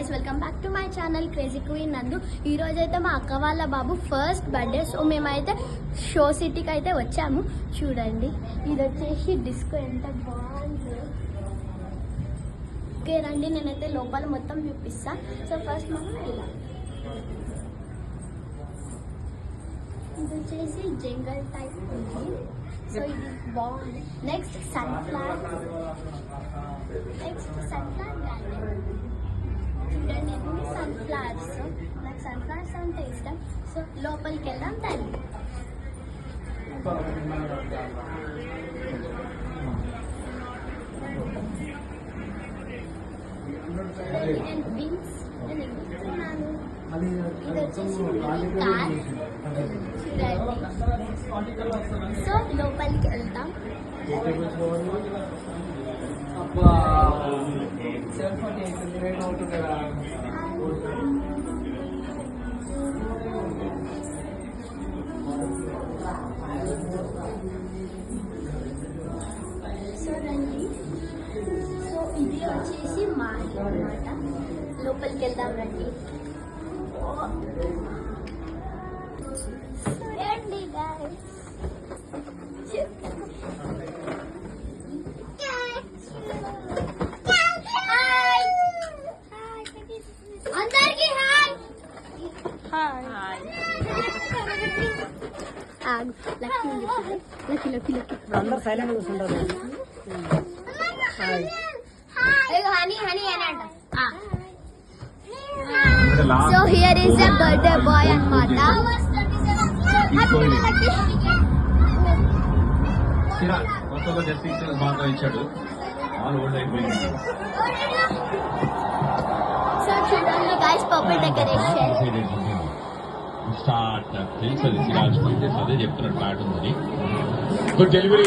Guys, welcome back to my channel crazy queen నందు. ఈ రోజు అయితే మా అక్క వాళ్ళ బాబు ఫస్ట్ బర్త్డే. సో మేమైతే షో సిటీకి అయితే వచ్చాము. చూడండి, ఇది వచ్చేసి డిస్కో ఎంత బాగుంది. ఓకే రండి, నేనైతే లోపల మొత్తం చూపిస్తా. సో ఫస్ట్ మనం వెళ్దాం. ఇది వచ్చేసి జంగల్ టైప్ ఉంది. సో ఇది బాగుంది. Next sunflower garden. చూడండి, ఎన్ని సన్ఫ్లవర్స్. నాకు సన్ఫ్లవర్స్ అంటే ఇష్టం. సో లోపలికి వెళ్దాం దాన్ని. నేను వింగ్స్ నేను ఎక్కుతున్నాను. ఇది వచ్చేసి కార్. చూడండి, సో లోపలికి వెళ్తాం. సో రండి, సో ఇది వచ్చేసి మా ఇల్లు అన్నమాట. లోపలికి వెళ్దాం రండి. రండి గైస్. అందరికి హాయ్. అందరూ సైలెంట్ కూర్చుంటారు. హనీ హనీ అని అంట. So here is a birthday boy అన్నమాట. కొత్తగా జస్టిస్ బాగా ఇచ్చాడు. ఆల్ ఓల్డ్ అయిపోయింది. సో చూడండి గైస్, పర్పుల్ డెకరేషన్. స్టార్ట్ తెలుసు, అది సిరాజ్ అదే చెప్తున్నాడు, ప్యాట్ ఉందని. డెలివరీ